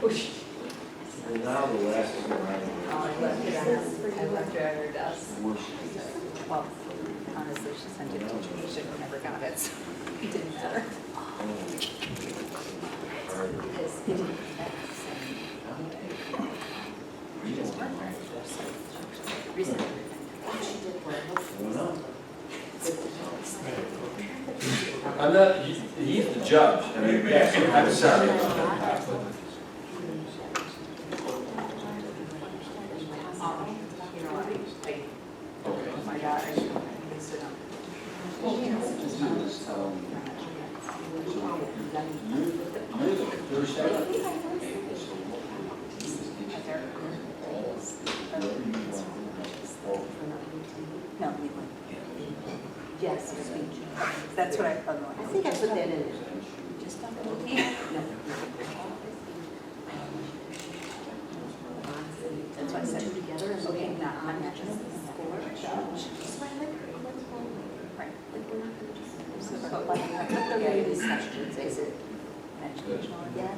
Well, now the last one, I left it on, I left it at her desk. worse. Well, honestly, she sent it to me, she should have never got it, so it didn't matter. Because it didn't affect she just worked very recently. She did well. I'm not, he's the judge. I mean, I'm sorry. Oh my God, I should have sit down. No, yes, speech. That's what I thought. I think I put that in. Just don't look here. That's why I said together. Okay, now I'm not just the score judge. Right. So, like, I put the way these questions, is it educational? Yes.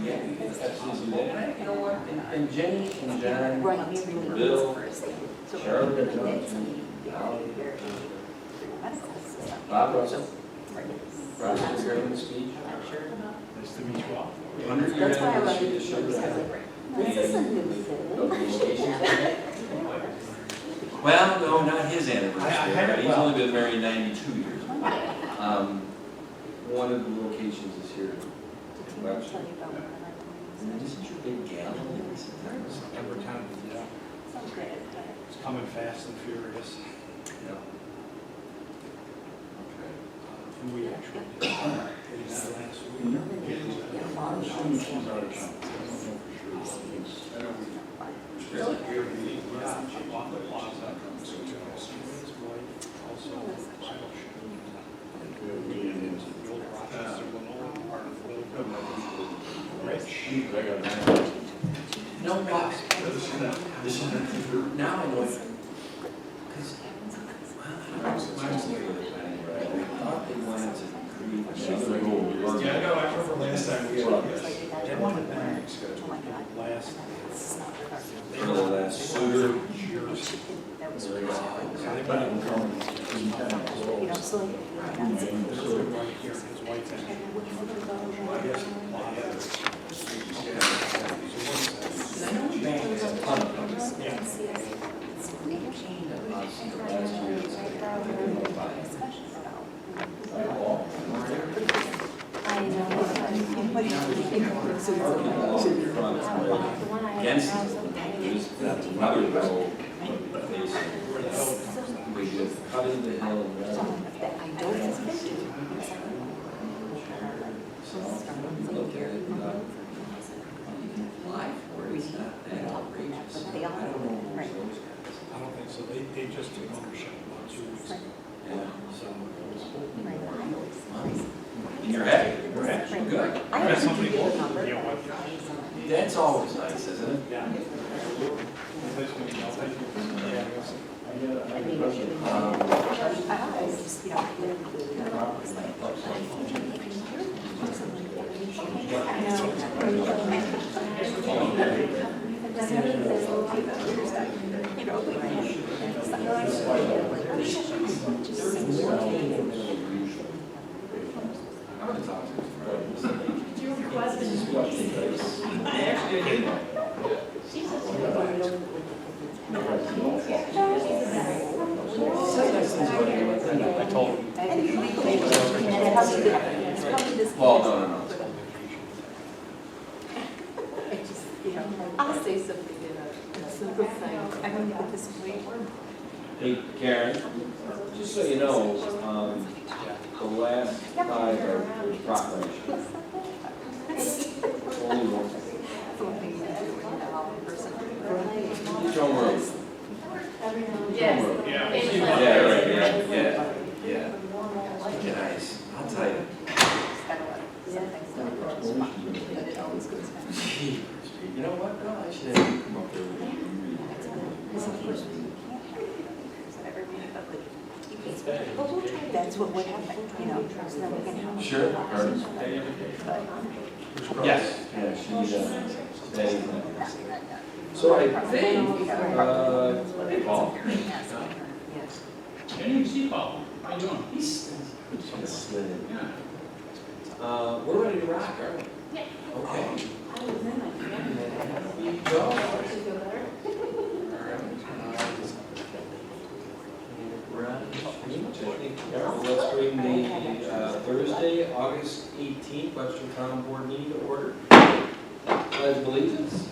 Yeah, absolutely. You know what? And Jenny and John, Bill, Charlotte, Bob Russell, Roger's hearing the speech. Nice to meet you all. That's why I love it. This is a new thing. Well, no, not his anniversary. He's only been married 92 years. One of the locations is here in Webster. Isn't your big gal? September 10th, yeah. It's coming fast and furious. Yeah. And we actually did that last week. Yeah, on the plaza. His wife also bridal shoot. The old Rochester, Lenore, part of Wilbur. Rich. No, this is now I know. Because I thought they wanted to create another. Yeah, I know, I remember last time we had this. They wanted that last. For the last suitor. That was So really they put it in the you know, so right here, his wife's in. I guess, Against there's another road, we just cut in the hill and I don't expect to. so look at it. Life where it's not that outrageous. They all, I don't know who's right. those guys. I don't think so. They just took ownership about 2 weeks ago. Yeah. So. In your head? Your head? Good. I That's have something. to give a number. Yeah, what? That's always nice, isn't it? Yeah. I mean, I always just, you know, it's like, I'm gonna talk to him. I told him. Well, no. I'll say something in a simple thing. I don't know this way. Hey, Karen, just so you know, the last 5 are proclamations. Only one. Joan Rose. Yes. Yeah, right, yeah. Guys, I'll tell you. You know what, girl, I should have you come up there with me. That's what would happen, you know, so then we can help. Sure. Yes. Yeah, she, they, so I think, hey, Paul. Hey, see Paul. How you doing? He's we're ready to rock, aren't we? Yeah. Okay. Here we go. Let's bring the Thursday, August 18th, Webster Town Board meeting to order. Pledge of allegiance.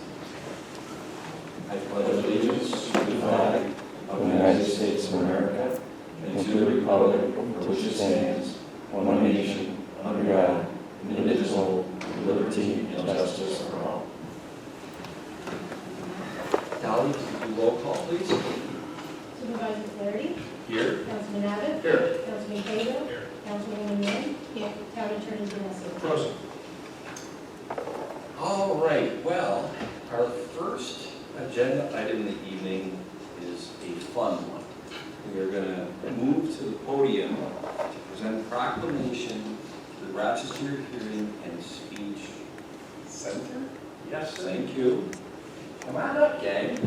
I pledge allegiance to the flag of the United States of America and to the republic for which it stands, one nation, under God, indivisible, with liberty and justice for all. Dolly, roll call, please. Supervisor Flaherty. Here. Councilman Abbott. Here. Councilman Cahill. Here. Councilwoman Yuen. Here. Town Attorney Vanessa. Present. All right, well, our first agenda item in the evening is a fun one. We are going to move to the podium to present a proclamation to the Rochester Hearing and Speech Center. Yes. Thank you. Come on up, gang.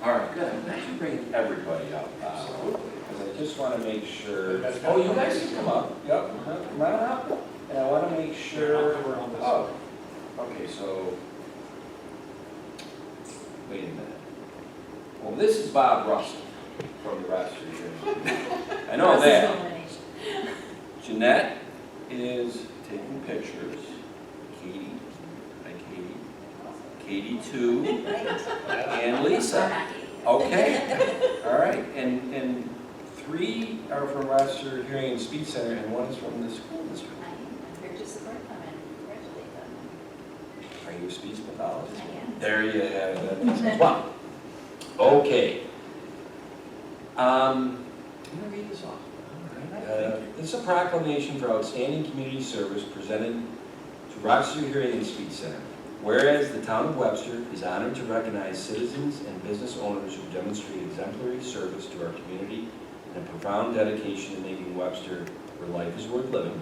All right, good. I'm actually bringing everybody up, because I just want to make sure. Oh, you guys can come up. Yep, come on up. And I want to make sure. We're on this. Oh, okay, so, wait a minute. Well, this is Bob Russell from the Rochester Hearing. I know that. Jeanette is taking pictures. Katie, hi Katie. Katie too. And Lisa. Okay, all right, and 3 are from Webster Hearing and Speech Center, and 1 is from the school district. Here to support them and congratulate them. Are you a speech pathologist? I am. There you have it. Wow. Okay. I'm gonna read this off. All right. This is a proclamation for outstanding community service presented to Rochester Hearing and Speech Center. Whereas the town of Webster is honored to recognize citizens and business owners who demonstrate exemplary service to our community and a profound dedication to making Webster where life is worth living.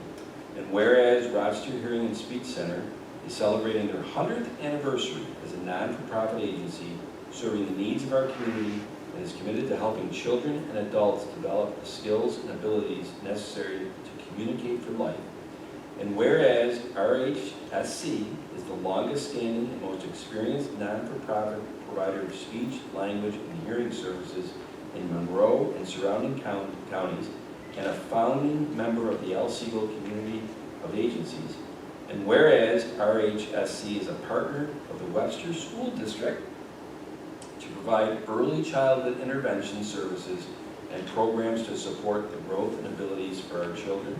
And whereas Rochester Hearing and Speech Center is celebrating their 100th anniversary as a non-for-profit agency serving the needs of our community and is committed to helping children and adults develop the skills and abilities necessary to communicate for life. And whereas RHSC is the longest standing and most experienced non-for-profit provider of speech, language, and hearing services in Monroe and surrounding counties, and a founding member of the El Segal community of agencies. And whereas RHSC is a partner of the Webster School District to provide early childhood intervention services and programs to support the growth and abilities for our children.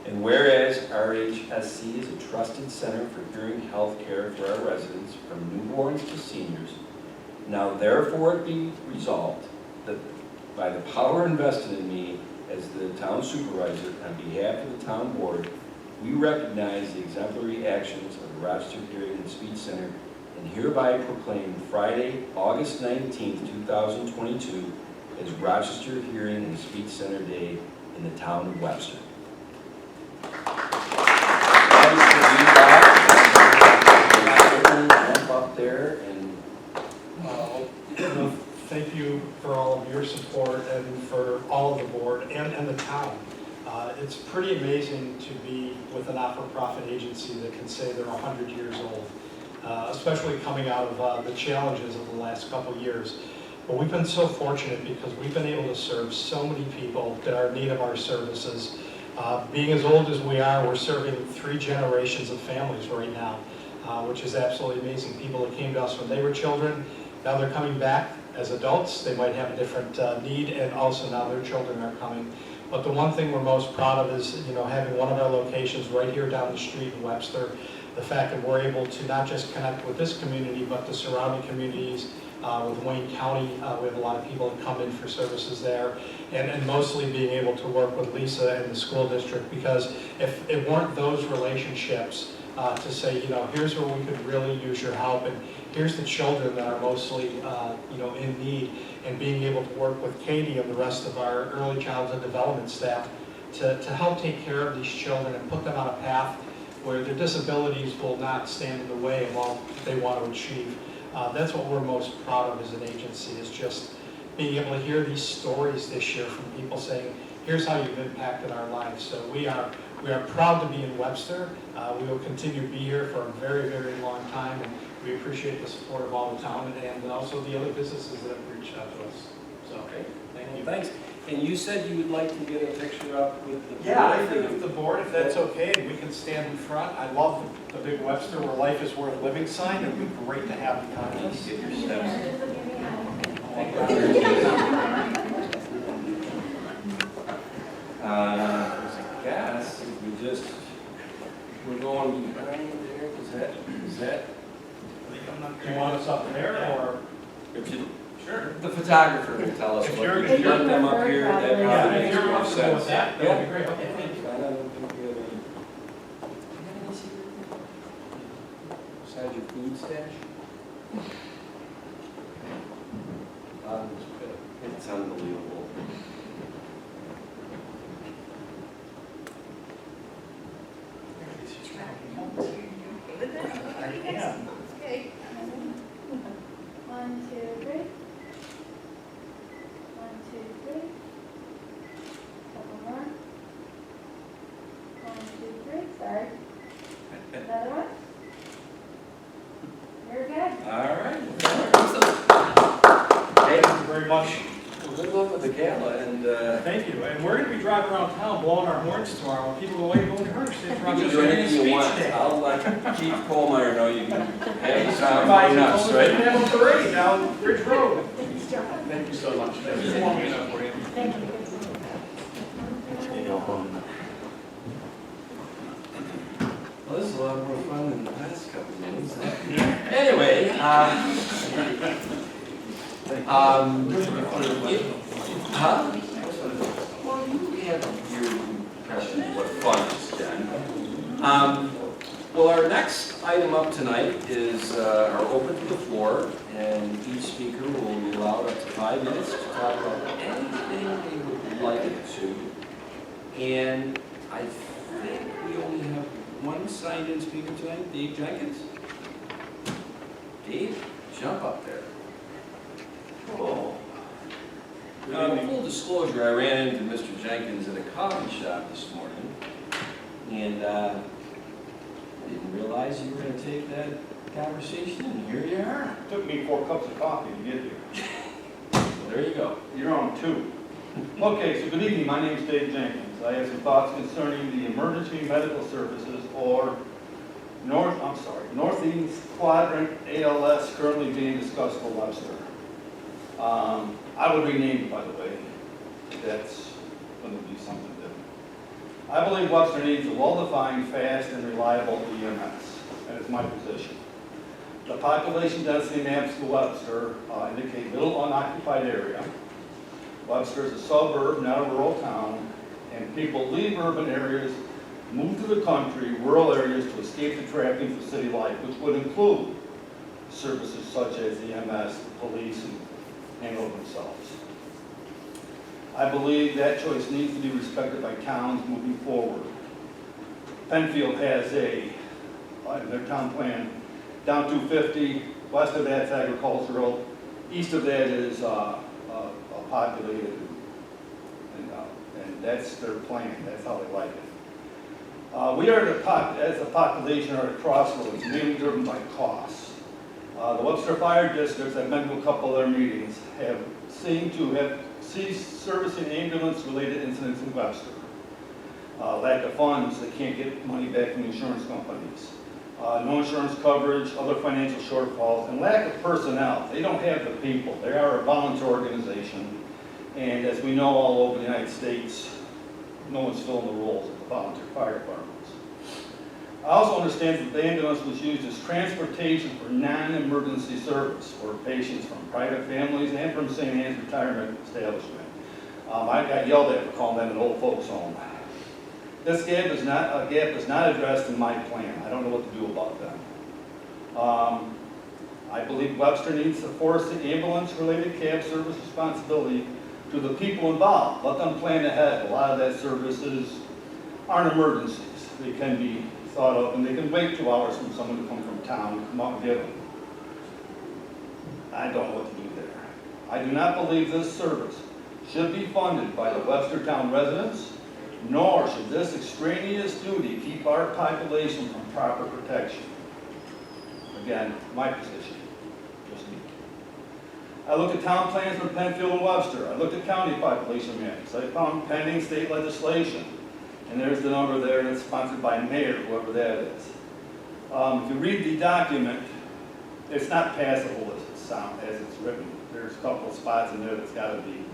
And whereas RHSC is a trusted center for hearing health care for our residents from newborns to seniors, now therefore it be resolved that by the power invested in me as the town supervisor on behalf of the town board, we recognize the exemplary actions of the Rochester Hearing and Speech Center and hereby proclaim Friday, August 19th, 2022 as Rochester Hearing and Speech Center Day in the town of Webster. Up there and Thank you for all of your support and for all of the board and the town. It's pretty amazing to be with a not-for-profit agency that can say they're 100 years old, especially coming out of the challenges of the last couple of years. But we've been so fortunate because we've been able to serve so many people that are in need of our services. Being as old as we are, we're serving 3 generations of families right now, which is absolutely amazing. People that came to us when they were children, now they're coming back as adults. They might have a different need, and also now their children are coming. But the one thing we're most proud of is, having one of our locations right here down the street in Webster. The fact that we're able to not just connect with this community, but the surrounding communities. With Wayne County, we have a lot of people that come in for services there, and mostly being able to work with Lisa and the school district, because if it weren't those relationships, to say, here's where we could really use your help, and here's the children that are mostly, in need, and being able to work with Katie and the rest of our early childhood development staff to help take care of these children and put them on a path where their disabilities will not stand in the way of all they want to achieve. That's what we're most proud of as an agency, is just being able to hear these stories this year from people saying, here's how you've impacted our lives. So we are proud to be in Webster. We will continue to be here for a very, very long time, and we appreciate the support of all the town and also the other businesses that have reached out to us. So, Okay. thank you. Thanks. And you said you would like to get a picture up with the board? Yeah, I think with the board, if that's okay, and we can stand in front. I love the big Webster where life is worth living sign. It would be great to have the contest. Get your steps. I guess we're going behind there. Is that? Do you want us up there, or? Sure. The photographer can tell us. If what you're- we want them up here, that Yeah, probably if makes you're more comfortable sense. with that, that would be great. Okay, thank you. I don't think we have any secret besides your food stash? It's unbelievable. Yeah. Okay. 1, 2, 3. 1, 2, 3. Couple more. 1, 2, 3. Sorry. Another one. You're good. All right. Thank you very much. Well, good luck with the gala, and Thank you. And we're going to be driving around town blowing our horns tomorrow. People go, wait, going to her state you from can just do getting a anything you speech want. day. I'll let Chief Kohlmeyer know you can have the sound Supervisor going nuts, told us we can right? have a parade down Ridge Road. Thank you so much. Just warming it up for you. Thank you. Well, this is a lot more fun than the last couple of minutes. Anyway, huh? Well, you have your impression of what fun is, Jen. Well, our next item up tonight is our open to the floor, and each speaker will be allowed up to 5 minutes to talk about anything they would like to. And I think we only have one signed-in speaker tonight, Dave Jenkins. Dave, jump up there. Oh. Full disclosure, I ran into Mr. Jenkins at a coffee shop this morning, and I didn't realize you were going to take that conversation, and here you are. Took me 4 cups of coffee to get here. Well, there you go. You're on 2. Okay, so good evening. My name is Dave Jenkins. I have some thoughts concerning the emergency medical services, or Northeast Quadrant ALS, currently being discussed for Webster. I would rename it, by the way. That's going to be something different. I believe Webster needs a well-defined, fast, and reliable EMS. That is my position. The population density maps for Webster indicate little unoccupied area. Webster is a suburb, not a rural town, and people leave urban areas, move to the country, rural areas to escape the trappings of city life, which would include services such as EMS, the police, and handle themselves. I believe that choice needs to be respected by towns moving forward. Penfield has in their town plan, down 250, west of that's agricultural, east of that is populated, and that's their plan, that's how they like it. We are, as a population, are at a crossroads, mainly driven by costs. The Webster Fire Districts, I've been to a couple of their meetings, have seemed to have ceased servicing ambulance-related incidents in Webster. Lack of funds, they can't get money back from the insurance companies. No insurance coverage, other financial shortfalls, and lack of personnel. They don't have the people. They are a volunteer organization, and as we know all over the United States, no one's filling the roles of the volunteer fire departments. I also understand that the ambulance was used as transportation for non-emergency service for patients from private families and from St. Anne's Retirement Establishment. I got yelled at for calling that an old folks home. This gap is not addressed in my plan. I don't know what to do about that. I believe Webster needs to force the ambulance-related cab service responsibility to the people involved. Let them plan ahead. A lot of that services aren't emergencies. They can be thought of, and they can wait 2 hours for someone to come from town, come out and get them. I don't know what to do there. I do not believe this service should be funded by the Webster town residents, nor should this extraneous duty keep our population from proper protection. Again, my position, just me. I looked at town plans for Penfield and Webster. I looked at county population maps. I found pending state legislation. And there's the number there, and it's sponsored by mayor, whoever that is. If you read the document, it's not passable as it's written. There's a couple of spots in there that's got to be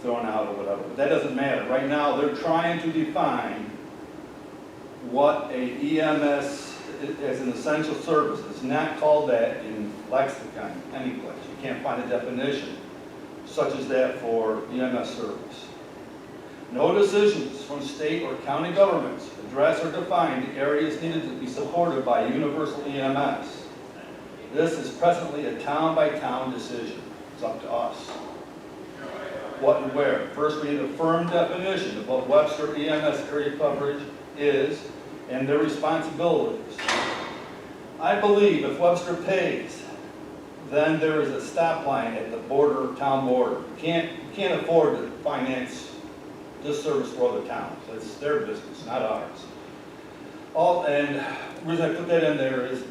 thrown out or whatever. But that doesn't matter. Right now, they're trying to define what a EMS as an essential service. It's not called that in lexicon anyplace. You can't find a definition such as that for EMS service. No decisions from state or county governments address or define the areas needed to be supported by universal EMS. This is presently a town-by-town decision. It's up to us. What and where? First, we need a firm definition of what Webster EMS area coverage is and their responsibilities. I believe if Webster pays, then there is a stop line at the border, town border. You can't afford to finance this service for other towns. It's their business, not ours. And the reason I put that in there is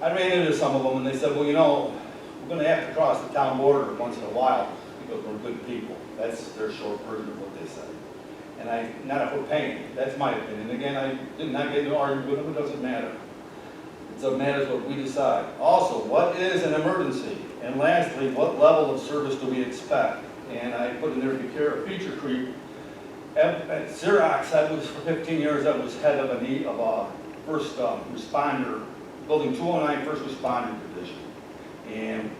I ran into some of them and they said, well, you know, we're going to have to cross the town border once in a while because we're good people. That's their short version of what they said. And not if we're paying. That's my opinion. Again, I did not get into an argument with them. It doesn't matter. It matters what we decide. Also, what is an emergency? And lastly, what level of service do we expect? And I put in there to care of feature creep. At Xerox, for 15 years, I was head of a first responder, building 209 first responder division. And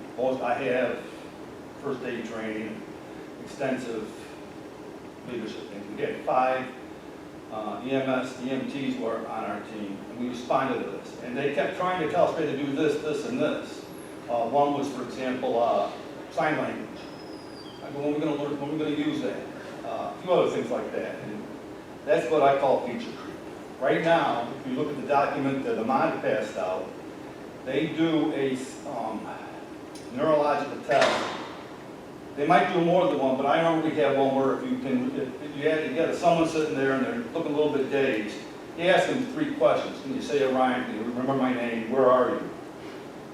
I have first aid training, extensive leadership. And we had 5 EMS, EMTs were on our team, and we responded to this. And they kept trying to tell us to do this, this, and this. One was, for example, sign language. I go, when are we going to learn? When are we going to use that? A few other things like that. And that's what I call feature creep. Right now, if you look at the document that Ahmad passed out, they do a neurological test. They might do more than one, but I know we have one where if you get someone sitting there and they're looking a little bit dazed, you ask them 3 questions. Can you say a rhyme? Can you remember my name? Where are you?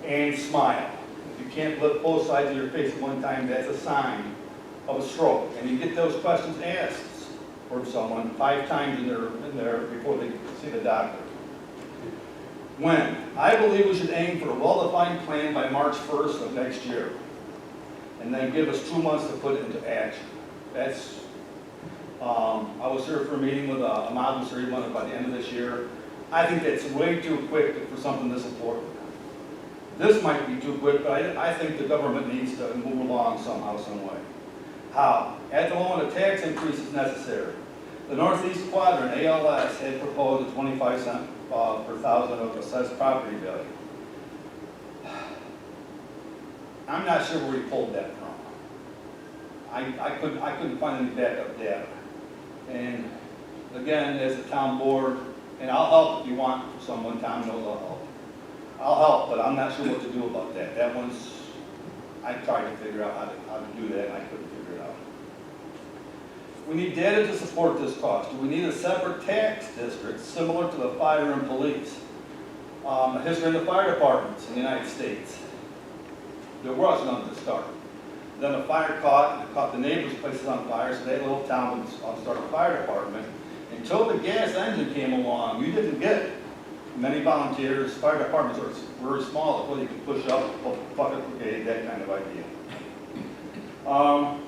And smile. If you can't lift both sides of your face at one time, that's a sign of a stroke. And you get those questions asked for someone 5 times in there before they see the doctor. When? I believe we should aim for a well-defined plan by March 1st of next year. And then give us 2 months to put it into action. That's, I was here for a meeting with Ahmad was here by the end of this year. I think that's way too quick for something this important. This might be too quick, but I think the government needs to move along somehow, some way. How? At the moment, a tax increase is necessary. The Northeast Quadrant, ALS, had proposed a 25 cents per thousand of assessed property value. I'm not sure where he pulled that from. I couldn't find any backup data. And again, as a town board, and I'll help if you want someone, Tom knows I'll help. I'll help, but I'm not sure what to do about that. That one's, I tried to figure out how to do that, and I couldn't figure it out. We need data to support this cost. Do we need a separate tax district similar to the fire and police? A history of the fire departments in the United States. There was none to start. Then a fire caught the neighbors' places on fire, so that little town would start a fire department. Until the gas engine came along, you didn't get many volunteers. Fire departments are very small, so you could push up, bucket brigade, that kind of idea.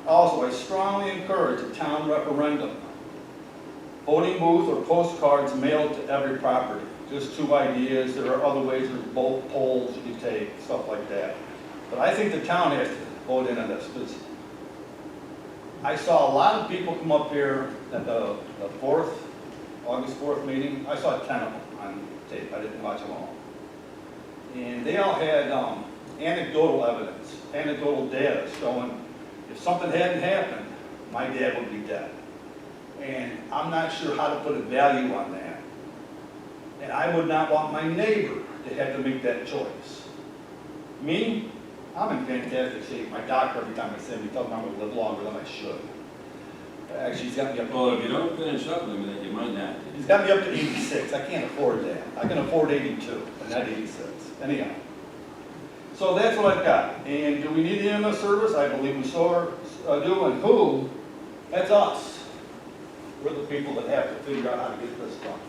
Also, I strongly encourage a town referendum. Voting booth or postcards mailed to every property. Just 2 ideas. There are other ways. There's both polls you can take, stuff like that. But I think the town has to vote in on this, because I saw a lot of people come up here at the 4th August 4th meeting, I saw 10 of them on tape, I didn't watch them all. And they all had anecdotal evidence, anecdotal data showing if something hadn't happened, my dad would be dead. And I'm not sure how to put a value on that. And I would not want my neighbor to have to make that choice. Me, I'm in fantastic shape. My doctor, every time I see him, he tells me I'm going to live longer than I should. Actually, he's got me up to Well, if you don't finish up with it, you might not. He's got me up to 86. I can't afford that. I can afford 82, but not 86. Anyhow. So that's what I've got. And do we need EMS service? I believe we do. And who? That's us. We're the people that have to figure out how to get this done.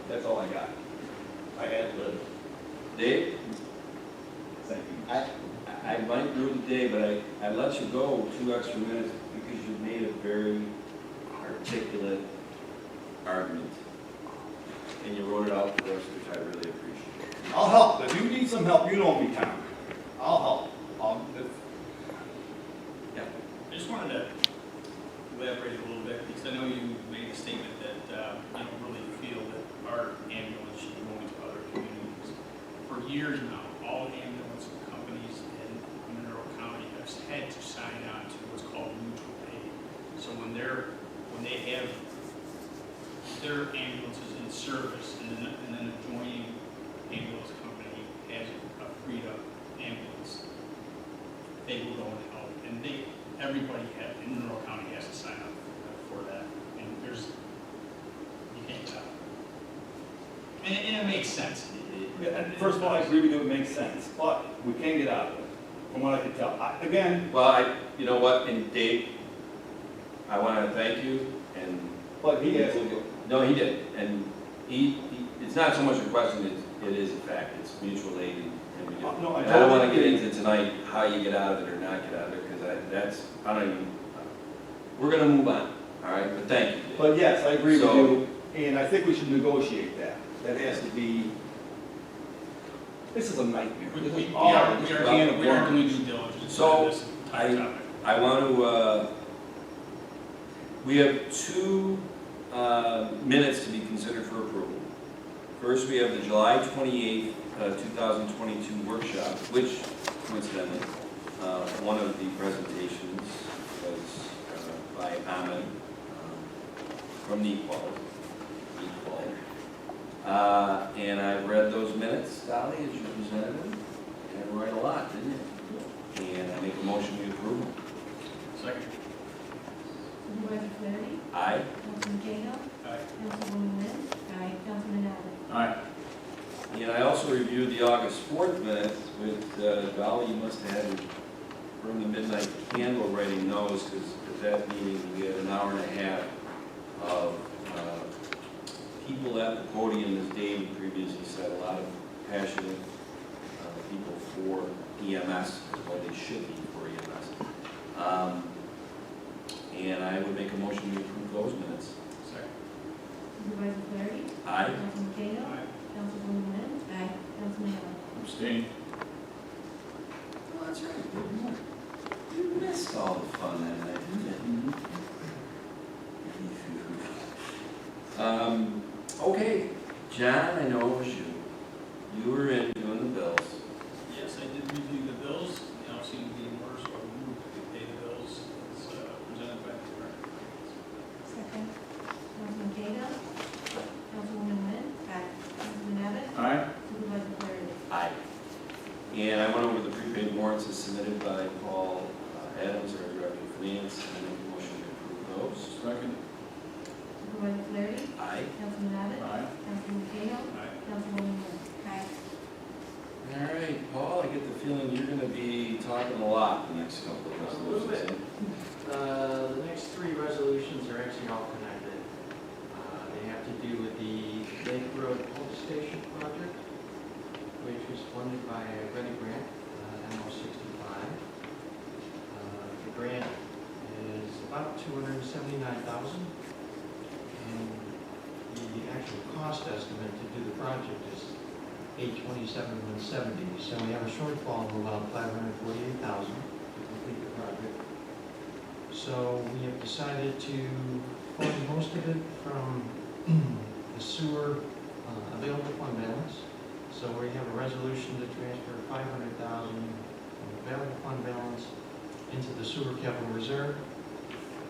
That's all I got. I had lived. Dave, Thank you. I might agree with Dave, but I let you go 2 extra minutes because you made a very articulate argument. And you wrote it out for us, which I really appreciate. I'll help. If you need some help, you know me, Tom. I'll help. I just wanted to elaborate a little bit, because I know you made a statement that you don't really feel that our ambulance should be going to other communities. For years now, all ambulance companies in Monroe County have had to sign on to what's called mutual aid. So when they have their ambulances in service, and then an adjoining ambulance company has a freed up ambulance, they will go and help. And everybody in Monroe County has to sign up for that. And you can't tell. And it makes sense. First of all, I agree with you, it makes sense, but we can't get out of it, from what I can tell. Well, you know what, and Dave, I want to thank you, and But he has, no, he did, and it's not so much a question, it is a fact, it's mutual aid, and we do. No, I And I don't want to totally get into tonight how you get out of it or not get out of it, because I don't even, we're going to move on, all right, but thank you, Dave. but yes, I agree with So- you, and I think we should negotiate that. That has to be, this is a nightmare. We All are just a can of doing worms. due diligence So, on this entire topic. I want to, we have 2 minutes to be considered for approval. First, we have the July 28th, 2022 workshop, which coincidentally, one of the presentations was by Ahmed from NEPAL. And I've read those minutes, Dolly, as you presented them, and read a lot, didn't you? And I make a motion to approve them. Second. Supervisor Flaherty? Aye. Councilman Cahill? Aye. Councilwoman Wynn? Aye. Councilman Allen? Aye. And I also reviewed the August 4th minutes with, Dolly, you must have had from the midnight candle writing those, because at that meeting, we had an hour and a half of people at the podium, as Dave previously said, a lot of passionate people for EMS, what they should be for EMS. And I would make a motion to approve those minutes. Second. Supervisor Flaherty? Aye. Councilman Cahill? Aye. Councilwoman Wynn? Aye. Councilman Allen? Abstain. Oh, that's right. You missed all the fun that night, didn't you? Okay, John, I know it was you. You were in doing the bills. Yes, I did review the bills. They all seem to be in order, so I move to pay the bills as presented by the clerk. Second. Councilman Cahill? Councilwoman Wynn? Aye. Councilman Abbott? Aye. Supervisor Flaherty? Aye. And I went over the prepaid warrants as submitted by Paul Adams, our Director of Finance, and I make a motion to approve those. Second. Supervisor Flaherty? Aye. Councilman Abbott? Aye. Councilman Cahill? Aye. Councilwoman Wynn? Aye. All right, Paul, I get the feeling you're going to be talking a lot the next couple of A little bit. resolutions. The next 3 resolutions are actually all connected. They have to do with the Lake Road Pump Station project, which was funded by a Ready Grant, MO65. The grant is about $279,000, and the actual cost estimate to do the project is $827,170. So we have a shortfall of about $548,000 to complete the project. So we have decided to fund most of it from the sewer available fund balance. So we have a resolution to transfer 500,000 from available fund balance into the sewer capital reserve,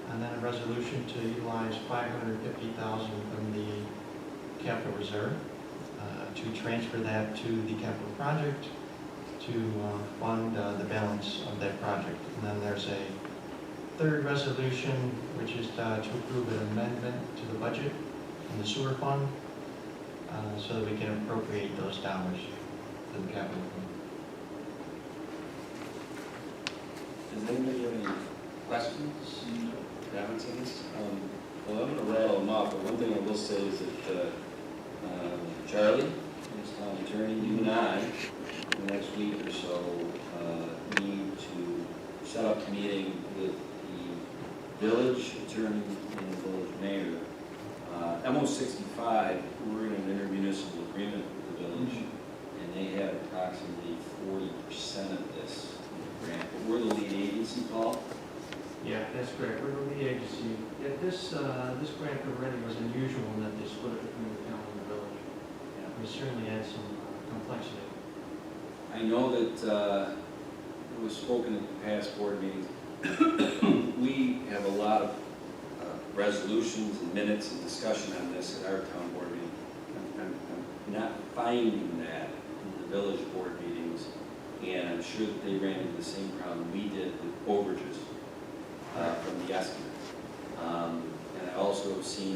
and then a resolution to utilize 550,000 from the capital reserve to transfer that to the capital project to fund the balance of that project. And then there's a third resolution, which is to approve an amendment to the budget in the sewer fund so that we can appropriate those dollars to the capital fund. Does anybody have any questions, comments on this? Well, I'm going to rattle them off, but one thing I will say is that Charlie, as town attorney, you and I, in the next week or so, need to set up a meeting with the village attorney and the village mayor. MO 65, we're in an intermunicipal agreement with the village, and they have approximately 40% of this grant. But we're the lead agency, Paul. Yeah, that's correct. We're the lead agency. Yeah, this grant already was unusual in that they split it between the town and the village. We certainly had some complexity. I know that it was spoken at past board meetings. We have a lot of resolutions and minutes and discussion on this at our town board meeting. I'm not finding that in the village board meetings, and I'm sure that they ran into the same problem we did with overages from the estimate. And I also have seen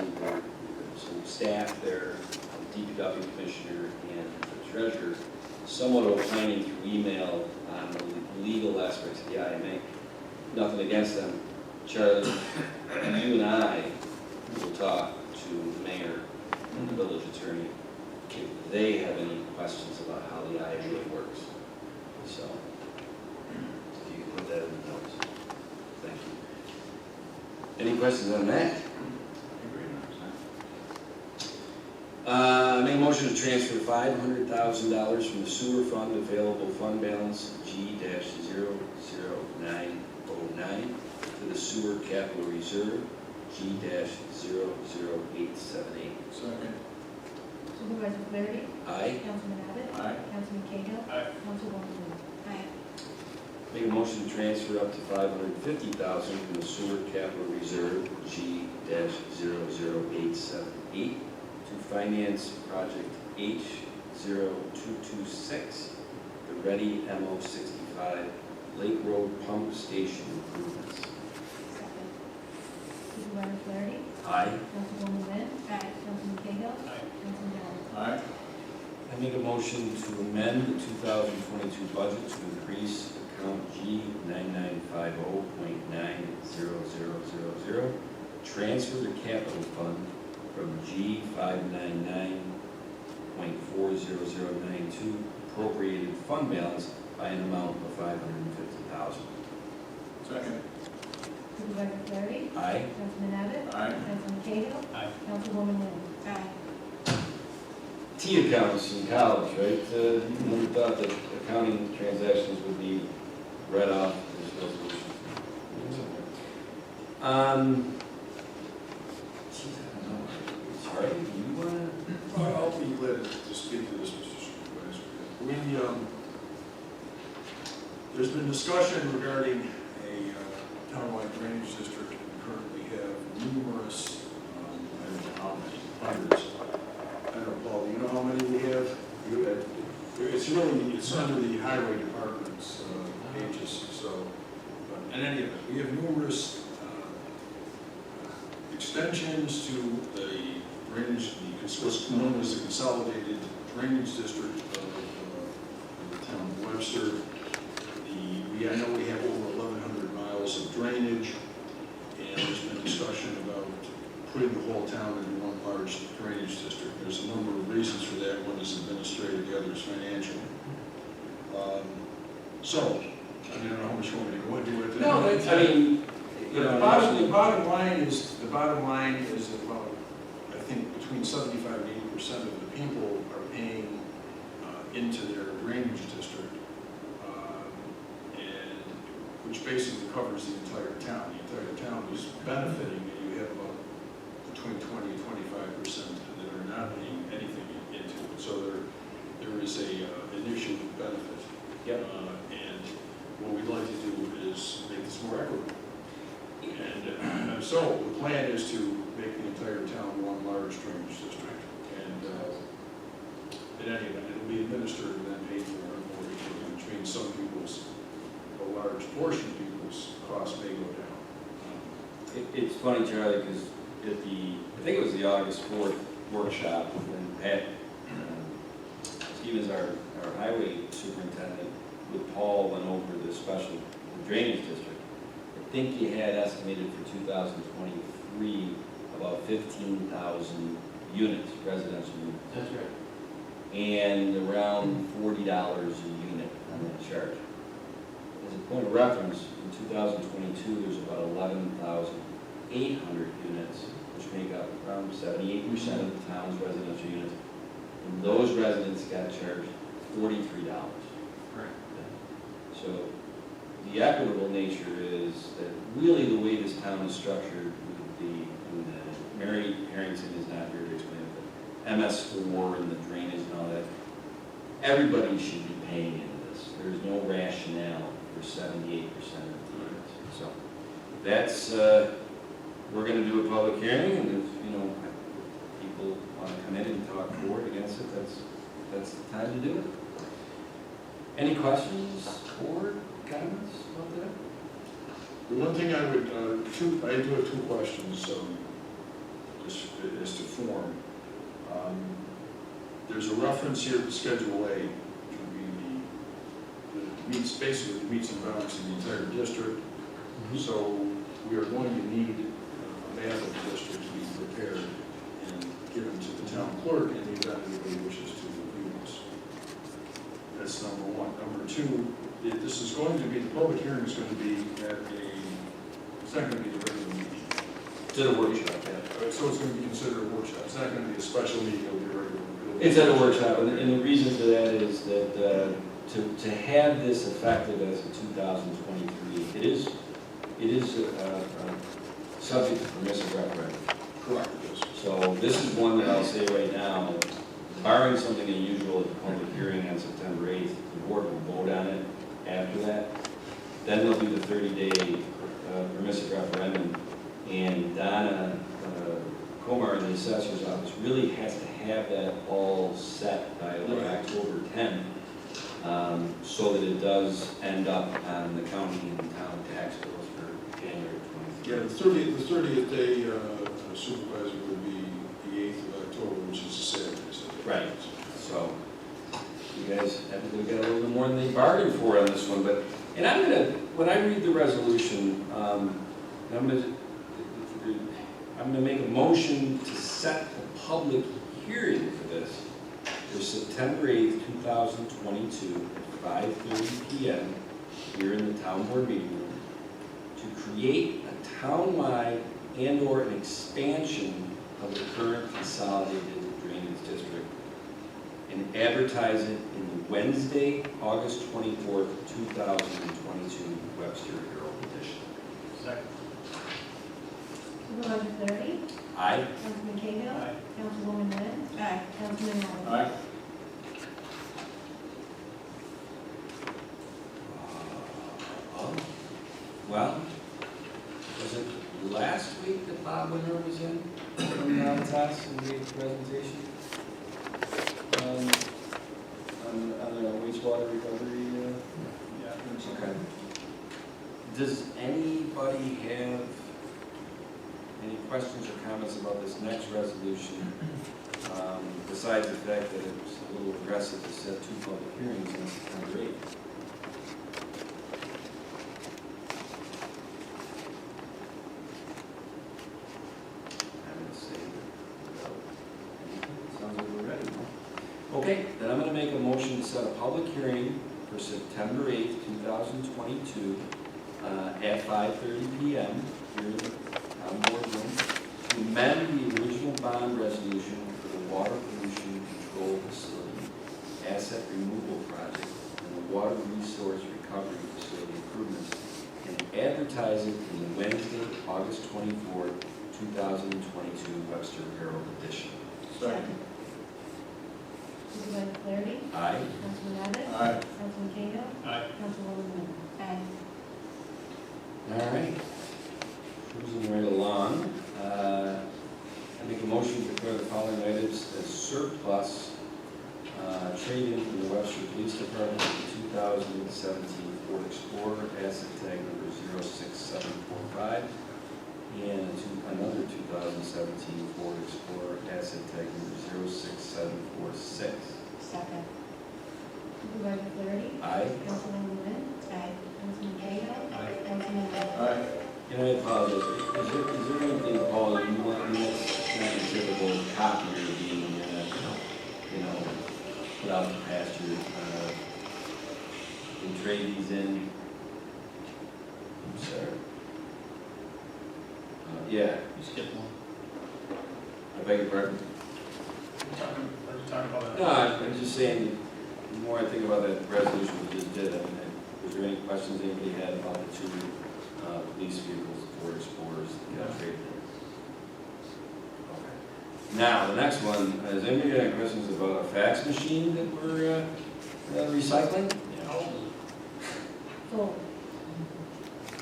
some staff there, the DPW commissioner and the treasurer, somewhat opining through email on the legal aspects of the IMA. Nothing against them. Charlie, you and I will talk to the mayor and the village attorney if they have any questions about how the IMA works. So, if you can put that in the notes. Thank you. Any questions on that? Make a motion to transfer $500,000 from the sewer fund available fund balance G-00909 to the sewer capital reserve G-00878. Second. Supervisor Flaherty? Aye. Councilman Abbott? Aye. Councilman Cahill? Aye. Councilwoman Wood? Aye. Make a motion to transfer up to $550,000 from the sewer capital reserve G-00878 to finance project H-0226, the Ready MO 65 Lake Road Pump Station improvements. Second. Supervisor Flaherty? Aye. Councilwoman Wood? Aye. Councilman Cahill? Aye. Councilman Abbott? Aye. I make a motion to amend the 2022 budget to increase account G9950.90000, transfer the capital fund from G599.40092 appropriated fund balance by an amount of $550,000. Second. Supervisor Flaherty? Aye. Councilman Abbott? Aye. Councilman Cahill? Aye. Councilwoman Wood? Aye. T accounts in college, right? You never thought that accounting transactions would be read off this resolution. Geez, I don't know. Charlie, do you want to? I'll be glad to speak to this, Mr. Supervisor. There's been discussion regarding a townwide drainage district. We currently have numerous, I don't know how many, hundreds. I don't know, Paul, do you know how many we have? It's under the highway department's pages, so, but in any event, we have numerous extensions to the drainage, what's known as the consolidated drainage district of the town of Webster. I know we have over 1,100 miles of drainage, and there's been discussion about putting the whole town into one large drainage district. There's a number of reasons for that. One is administrative, the other is financial. So, I mean, I don't know how much you want me to go into it. No, I mean, you know, The bottom line is about, I think, between 75 and 80% of the people are paying into their drainage district, and which basically covers the entire town. The entire town is benefiting, and you have about between 20 and 25% is a initial benefit. Yep. And what we'd like to do is make this more equitable. And so the plan is to make the entire town one large drainage district. And in any event, it'll be administered and then paid for in mortgage, which means some people's, a large portion of people's costs may go down. It's funny, Charlie, because at the, I think it was the August 4th workshop, when Pat, he was our highway superintendent, with Paul went over the special drainage district. I think he had estimated for 2023 about 15,000 units, residential units. That's right. And around $40 a unit on that charge. As a point of reference, in 2022, there's about 11,800 units, which make up around 78% of the town's residential units. And those residents got charged $43. Correct. So the equitable nature is that really the way this town is structured with the, and Mary Harrington is not here to explain it, but MS4 and the drainage and all that, everybody should be paying into this. There's no rationale for 78% of the units. So that's, we're going to do a public hearing, and if, you know, people want to come in and talk for it, against it, that's the time to do it. Any questions or comments about that? The one thing I would, I do have two questions, just as to form. There's a reference here to Schedule A, which would be the meets, basically the meets and bounds in the entire district. So we are going to need a map of the district to be prepared and given to the town clerk in the event anybody wishes to review this. That's number one. Number two, this is going to be, the public hearing is going to be at it's not going to be the regular meeting. It's a workshop, yeah. So it's going to be considered a workshop. It's not going to be a special meeting, it'll be a regular. It's at a workshop, and the reason for that is that to have this effective as of 2023, it is subject to permissive referendum. Correct, it is. So this is one that I'll say right now, barring something unusual at the public hearing on September 8th, the board will vote on it after that. Then there'll be the 30-day permissive referendum, and Donna Comar in the assessor's office really has to have that all set by like October 10th, so that it does end up on the county and town tax bills for January 23rd. Yeah, the 30th day supervisor would be the 8th of October, which is a Saturday. Right. So you guys have to get a little bit more than they bargained for on this one, but, and I'm gonna, when I read the resolution, I'm gonna make a motion to set the public hearing for this for September 8th, 2022 at 5:30 p.m. here in the town board meeting room to create a townwide and/or an expansion of the current consolidated drainage district and advertise it in the Wednesday, August 24th, 2022 Webster Herald edition. Second. Supervisor Flaherty? Aye. Councilman Cahill? Aye. Councilwoman Wynn? Aye. Councilman Allen? Aye. Well, was it last week that Bob Winter was in from Navitas and gave the presentation? On the wastewater recovery? Yeah. Okay. Does anybody have any questions or comments about this next resolution? Besides the fact that it's a little aggressive to set two public hearings on September 8th. I'm going to say that sounds like we're ready. Okay, then I'm going to make a motion to set a public hearing for September 8th, 2022 at 5:30 p.m. here in the town board room to amend the original bond resolution for the water pollution control facility, asset removal project, and the water resource recovery facility improvements, and advertise it in the Wednesday, August 24th, 2022 Webster Herald edition. Second. Supervisor Flaherty? Aye. Councilman Abbott? Aye. Councilman Cahill? Aye. Councilwoman Wynn? Aye. All right. Cruising right along. I make a motion to declare the following items as surplus, trade-in from the Webster Police Department, the 2017 Ford Explorer, asset tag number 06745, and another 2017 Ford Explorer, asset tag number 06746. Second. Supervisor Flaherty? Aye. Councilwoman Wynn? Aye. Councilman Cahill? Aye. Councilman Abbott? Aye. And I apologize, is there anything, Paul, you want, I mean, that's not a typical copier being, put out to pasture, and trade these in? I'm sorry. Yeah, You skipped one. I beg your pardon? Are you talking about that? No, I'm just saying, the more I think about that resolution we just did, I mean, was there any questions anybody had about the two police vehicles, Ford Explorers, that got traded in? Okay. Now, the next one, has anybody got any questions about a fax machine that we're recycling? Yeah, how old is it? Full.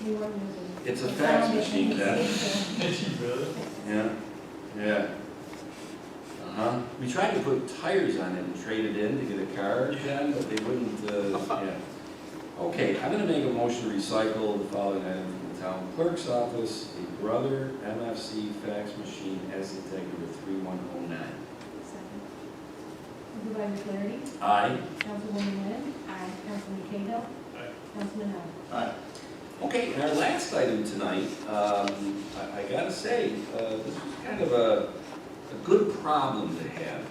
You weren't using. It's a fax machine, Dad. Is she really? Yeah, yeah. Uh-huh. We tried to put tires on it and trade it in to get a car, Dad, but they wouldn't, yeah. Okay, I'm gonna make a motion to recycle the following item from the town clerk's office, a Brother MFC fax machine, asset tag number 3109. Second. Supervisor Flaherty? Aye. Councilwoman Wynn? Aye. Councilman Cahill? Aye. Councilman Abbott? Aye. Okay, and our last item tonight, I gotta say, this was kind of a good problem to have.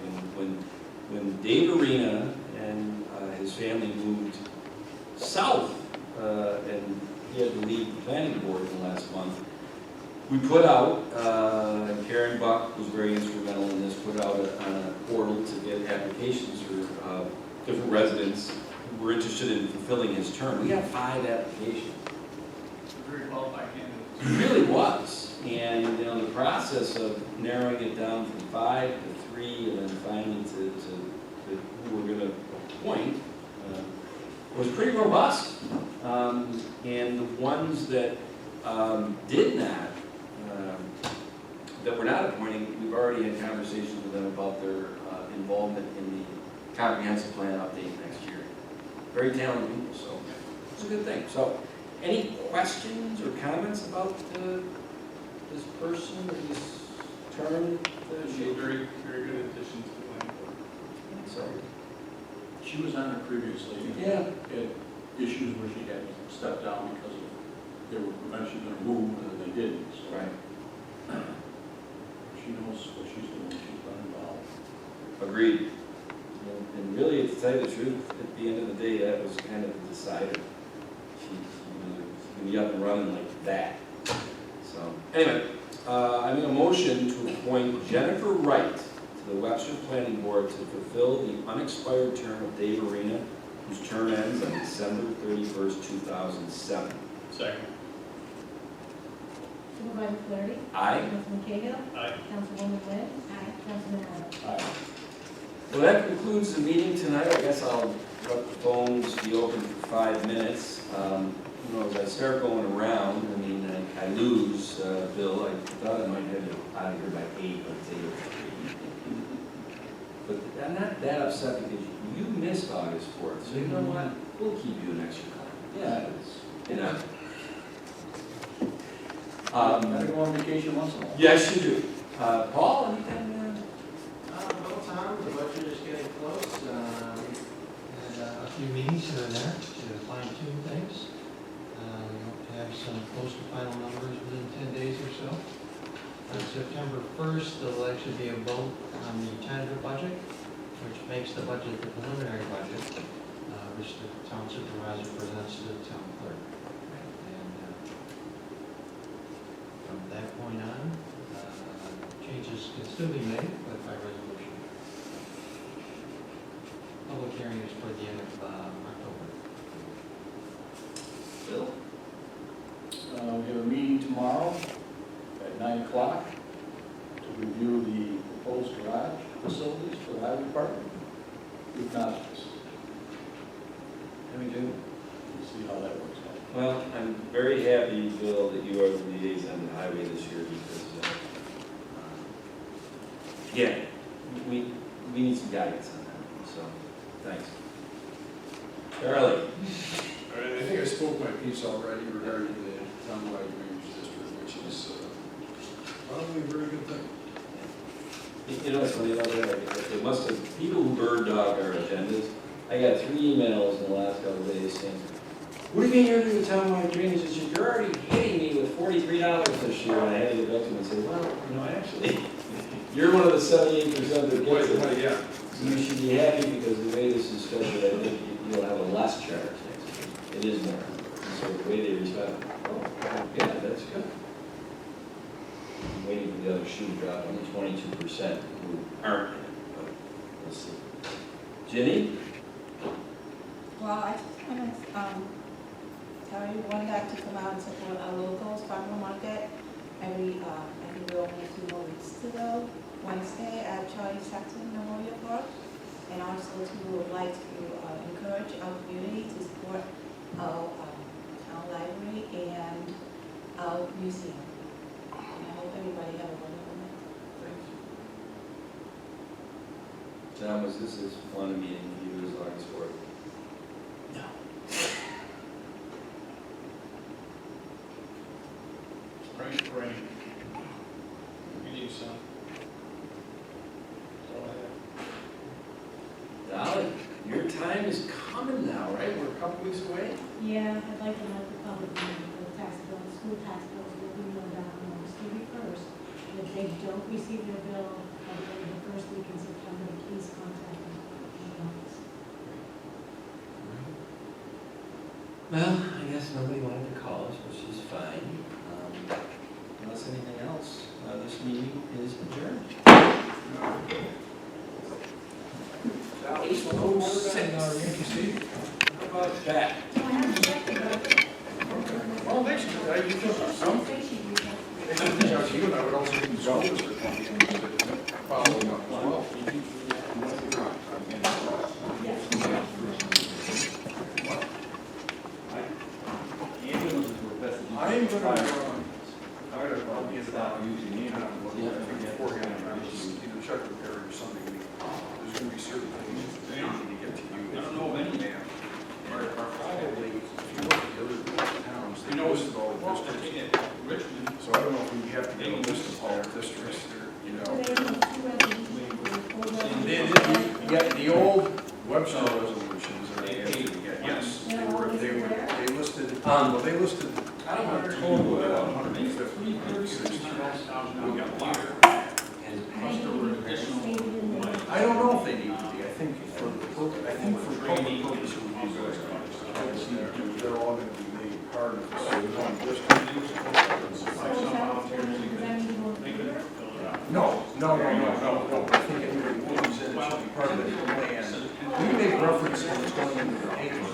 When Dave Arena and his family moved south, and he had to leave the planning board in the last month, we put out, and Karen Buck was very instrumental in this, put out on a portal to get applications for different residents who were interested in fulfilling his term. We got 5 applications. Very qualified candidate. It really was, and the process of narrowing it down from 5 to 3, and then finally to who we're going to appoint, was pretty robust. And the ones that did not, that we're not appointing, we've already had conversations with them about their involvement in the comprehensive plan update next year. Very talented people, so it's a good thing. So, any questions or comments about this person or this term? She's a very, very good addition to the planning board. So, She was on there previously. yeah, Had issues where she had to step down because of, they were eventually going to move and then they didn't. So right. she knows what she's doing. She's been involved. Agreed. And really, to tell you the truth, at the end of the day, that was kind of the decider. She was going to be up and running like that. So, anyway, I make a motion to appoint Jennifer Wright to the Webster Planning Board to fulfill the unexpired term of Dave Arena, whose term ends on December 31st, 2007. Second. Supervisor Flaherty? Aye. Councilman Cahill? Aye. Councilwoman Wynn? Aye. Councilman Abbott? Aye. Well, that concludes the meeting tonight. I guess I'll let the phones be open for 5 minutes. As I start going around, I mean, I lose Bill. I thought I might have you out of here by 8, but it's 8:03. But I'm not that upset because you missed August 4th, so you know what? We'll keep you an extra couple. Yeah, gotta go on vacation once in a while. Yes, you do. Paul, anything? Well, Tom, the budget is getting close. We had a few meetings here and there to fine tune things. We hope to have some close to final numbers within 10 days or so. On September 1st, there'll actually be a vote on the tentative budget, which makes the budget the preliminary budget, which the town supervisor presents to the town clerk. And from that point on, changes can still be made, but by resolution. Public hearing is toward the end of October. Bill? We have a meeting tomorrow at 9 o'clock to review the proposed garage facilities for the highway department. with nodules. And we do. We'll see how that works out. Well, I'm very happy, Bill, that you are the liaison to the highway this year because, yeah, we need some guidance on that, so, thanks. Charlie? I think I spoke my piece already regarding the townwide drainage district, which is probably a very good thing. You know, it's funny about that, it must have, people who bird dog our agendas, I got 3 emails in the last couple of days saying, what do you mean you're doing the townwide drainage this year? You're already hitting me with $43 this year. And I had to get back to him and say, well, you know, actually, you're one of the 78% that gets it. Yeah. So you should be happy because the way this is structured, I think you'll have a less charge next year. It is more. So the way they respond, oh, yeah, that's good. I'm waiting for the other shoe to drop, only 22% who aren't in it, but we'll see. Ginny? Well, I just want to tell everyone that to come out and support our locals farmer market. I think we only have 2 more weeks to go. Wednesday at Charlie Saxon Memorial Park. And also we would like to encourage our community to support our town library and our museum. And I hope everybody have a wonderful night. Thanks. John, was this one meeting for you as long as for? No. Rain, rain. You need some. Go ahead. Dolly, your time is coming now, right? We're a couple weeks away. Yeah, I'd like to let the public know that the tax bills, school tax bills will be mailed out on August 31st. If they don't receive their bill by the first week in September, please contact them in the office. Well, I guess nobody wanted to call us, which is fine. Unless anything else, this meeting is adjourned. 8:06. How about that? Well, next year, you took some. I would also use those for following up as well. I'm gonna stop using it beforehand. Either check with Perry or something. There's gonna be certain things that need to get to you. I don't know of any. Are probably, if you look at the other towns, they listed all the districts. Richmond. So I don't know if we have to get a list of all districts, you know. Yeah, the old Webster resolutions that they had to get, yes, they listed, well, they listed. I don't want to total it up. 150. We got water. I don't know if they need to be, I think for public purposes, it would be good. They're all gonna be made part of this one district. No, I think anybody who moves in, it should be part of the plan. We make reference to what's going into the paper,